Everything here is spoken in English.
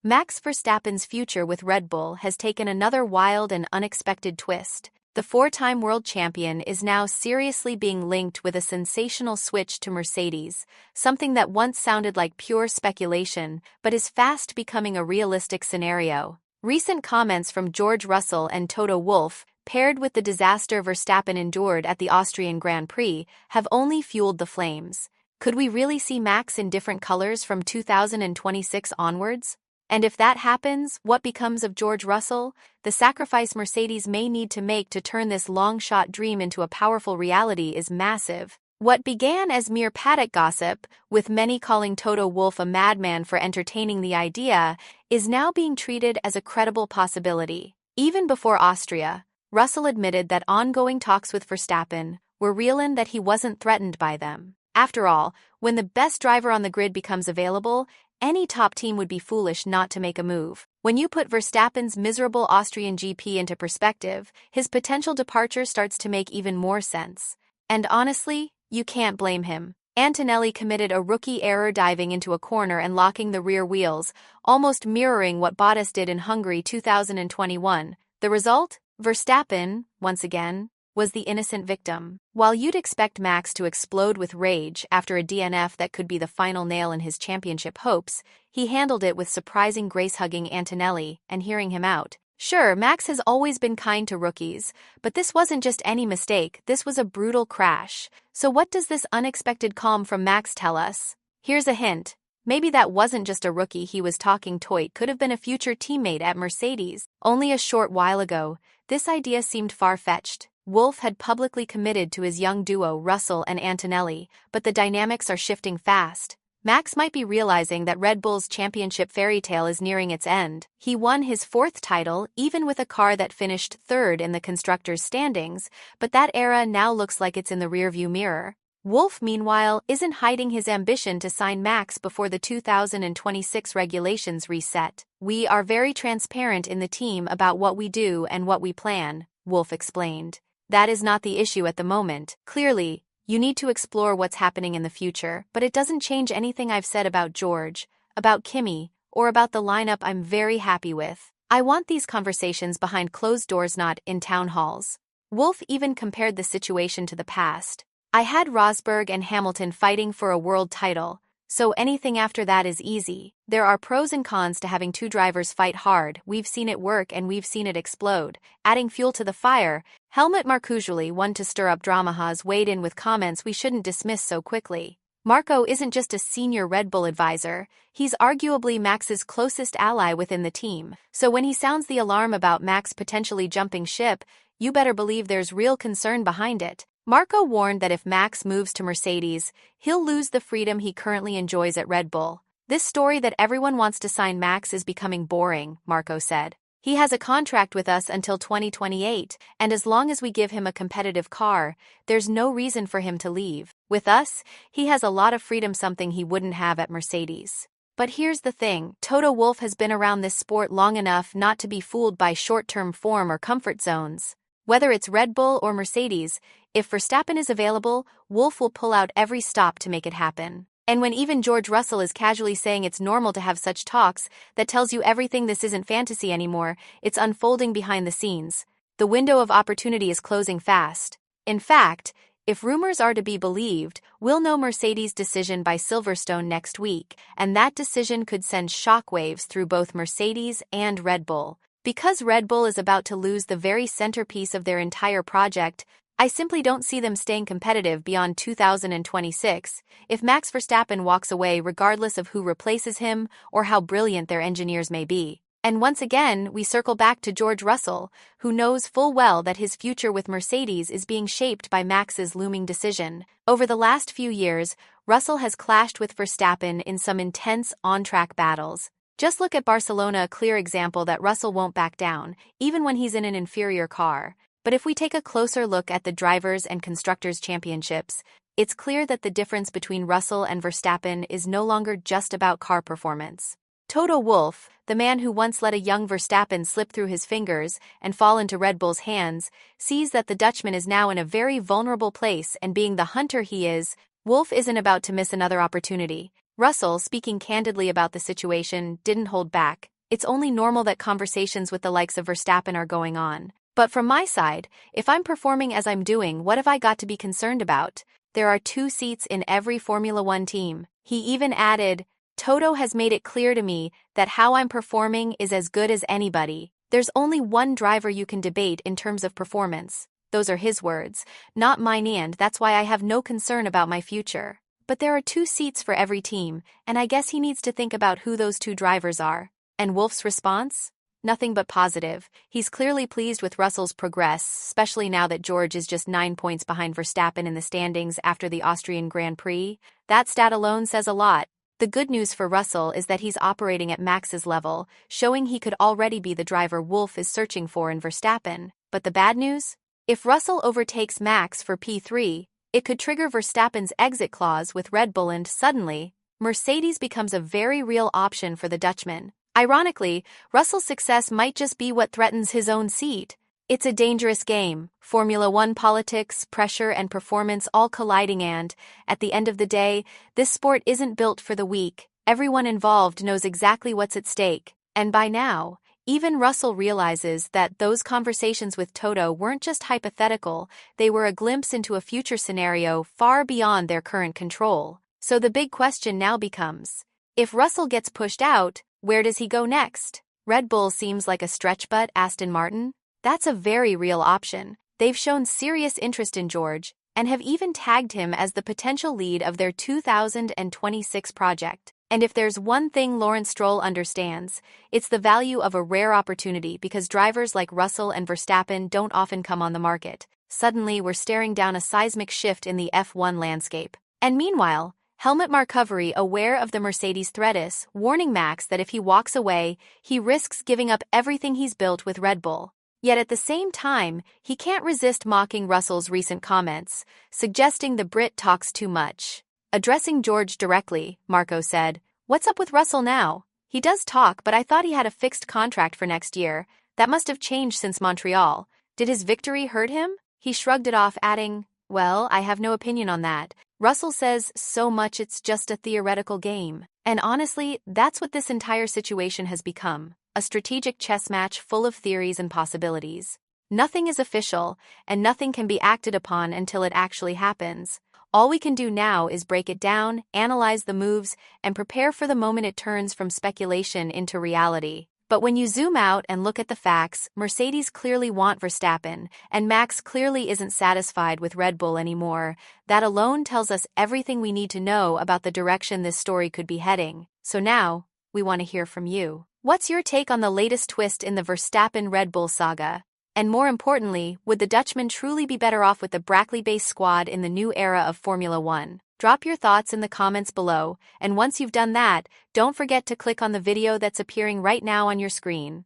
Max Verstappen's future with Red Bull has taken another wild and unexpected twist. The four-time world champion is now seriously being linked with a sensational switch to Mercedes, something that once sounded like pure speculation but is fast becoming a realistic scenario. Recent comments from George Russell and Toto Wolff, paired with the disaster Verstappen endured at the Austrian Grand Prix, have only fueled the flames. Could we really see Max in different colors from 2026 onwards? And if that happens, what becomes of George Russell? The sacrifice Mercedes may need to make to turn this long-shot dream into a powerful reality is massive. What began as mere paddock gossip, with many calling Toto Wolff a madman for entertaining the idea, is now being treated as a credible possibility. Even before Austria, Russell admitted that ongoing talks with Verstappen were real and that he wasn't threatened by them. After all, when the best driver on the grid becomes available, any top team would be foolish not to make a move. When you put Verstappen's miserable Austrian GP into perspective, his potential departure starts to make even more sense. And honestly, you can't blame him. Antonelli committed a rookie error diving into a corner and locking the rear wheels, almost mirroring what Bottas did in Hungary 2021. The result? Verstappen, once again, was the innocent victim. While you'd expect Max to explode with rage after a DNF that could be the final nail in his championship hopes, he handled it with surprising grace, hugging Antonelli and hearing him out. Sure, Max has always been kind to rookies, but this wasn't just any mistake, this was a brutal crash. So what does this unexpected calm from Max tell us? Here's a hint. Maybe that wasn't just a rookie he was talking to, it could have been a future teammate at Mercedes. Only a short while ago, this idea seemed far-fetched. Wolff had publicly committed to his young duo Russell and Antonelli, but the dynamics are shifting fast. Max might be realizing that Red Bull's championship fairy tale is nearing its end. He won his fourth title, even with a car that finished third in the constructors' standings, but that era now looks like it's in the rearview mirror. Wolff, meanwhile, isn't hiding his ambition to sign Max before the 2026 regulations reset. "We are very transparent in the team about what we do and what we plan," Wolff explained. "That is not the issue at the moment. Clearly, you need to explore what's happening in the future, but it doesn't change anything I've said about George, about Kimi, or about the lineup I'm very happy with. I want these conversations behind closed doors, not in town halls." Wolff even compared the situation to the past. "I had Rosberg and Hamilton fighting for a world title, so anything after that is easy. There are pros and cons to having two drivers fight hard. We've seen it work and we've seen it explode." Adding fuel to the fire, Helmut Marko, one to stir up drama, has weighed in with comments we shouldn't dismiss so quickly. Marko isn't just a senior Red Bull advisor, he's arguably Max's closest ally within the team. So when he sounds the alarm about Max potentially jumping ship, you better believe there's real concern behind it. Marko warned that if Max moves to Mercedes, he'll lose the freedom he currently enjoys at Red Bull. "This story that everyone wants to sign Max is becoming boring," Marko said. "He has a contract with us until 2028, and as long as we give him a competitive car, there's no reason for him to leave. With us, he has a lot of freedom, something he wouldn't have at Mercedes." But here's the thing, Toto Wolff has been around this sport long enough not to be fooled by short-term form or comfort zones. Whether it's Red Bull or Mercedes, if Verstappen is available, Wolff will pull out every stop to make it happen. And when even George Russell is casually saying it's normal to have such talks, that tells you everything. This isn't fantasy anymore, it's unfolding behind the scenes. The window of opportunity is closing fast. In fact, if rumors are to be believed, we'll know Mercedes' decision by Silverstone next week, and that decision could send shockwaves through both Mercedes and Red Bull. Because Red Bull is about to lose the very centerpiece of their entire project, I simply don't see them staying competitive beyond 2026 if Max Verstappen walks away, regardless of who replaces him or how brilliant their engineers may be. And once again, we circle back to George Russell, who knows full well that his future with Mercedes is being shaped by Max's looming decision. Over the last few years, Russell has clashed with Verstappen in some intense on-track battles. Just look at Barcelona, a clear example that Russell won't back down, even when he's in an inferior car. But if we take a closer look at the Drivers' and Constructors' Championships, it's clear that the difference between Russell and Verstappen is no longer just about car performance. Toto Wolff, the man who once let a young Verstappen slip through his fingers and fall into Red Bull's hands, sees that the Dutchman is now in a very vulnerable place, and being the hunter he is, Wolff isn't about to miss another opportunity. Russell, speaking candidly about the situation, didn't hold back. It's only normal that conversations with the likes of Verstappen are going on. But from my side, if I'm performing as I'm doing, what have I got to be concerned about? There are 2 seats in every Formula One team. He even added, Toto has made it clear to me that how I'm performing is as good as anybody. There's only one driver you can debate in terms of performance. Those are his words, not mine, and that's why I have no concern about my future. But there are 2 seats for every team, and I guess he needs to think about who those 2 drivers are. And Wolff's response? Nothing but positive. He's clearly pleased with Russell's progress, especially now that George is just 9 points behind Verstappen in the standings after the Austrian Grand Prix. That stat alone says a lot. The good news for Russell is that he's operating at Max's level, showing he could already be the driver Wolff is searching for in Verstappen. But the bad news? If Russell overtakes Max for P3, it could trigger Verstappen's exit clause with Red Bull, and suddenly, Mercedes becomes a very real option for the Dutchman. Ironically, Russell's success might just be what threatens his own seat. It's a dangerous game, Formula One politics, pressure, and performance all colliding, and, at the end of the day, this sport isn't built for the weak. Everyone involved knows exactly what's at stake, and by now, even Russell realizes that those conversations with Toto weren't just hypothetical, they were a glimpse into a future scenario far beyond their current control. So the big question now becomes, if Russell gets pushed out, where does he go next? Red Bull seems like a stretch, but Aston Martin? That's a very real option. They've shown serious interest in George, and have even tagged him as the potential lead of their 2026 project. And if there's one thing Lawrence Stroll understands, it's the value of a rare opportunity, because drivers like Russell and Verstappen don't often come on the market. Suddenly we're staring down a seismic shift in the F1 landscape. And meanwhile, Helmut Markovic, aware of the Mercedes threat, is warning Max that if he walks away, he risks giving up everything he's built with Red Bull. Yet at the same time, he can't resist mocking Russell's recent comments, suggesting the Brit talks too much. Addressing George directly, Marco said, "What's up with Russell now? He does talk, but I thought he had a fixed contract for next year. That must have changed since Montreal. Did his victory hurt him?" He shrugged it off, adding, "Well, I have no opinion on that. Russell says so much it's just a theoretical game." And honestly, that's what this entire situation has become, a strategic chess match full of theories and possibilities. Nothing is official, and nothing can be acted upon until it actually happens. All we can do now is break it down, analyze the moves, and prepare for the moment it turns from speculation into reality. But when you zoom out and look at the facts, Mercedes clearly want Verstappen, and Max clearly isn't satisfied with Red Bull anymore. That alone tells us everything we need to know about the direction this story could be heading. So now, we want to hear from you. What's your take on the latest twist in the Verstappen-Red Bull saga? And more importantly, would the Dutchman truly be better off with the Brackley-based squad in the new era of Formula One? Drop your thoughts in the comments below, and once you've done that, don't forget to click on the video that's appearing right now on your screen.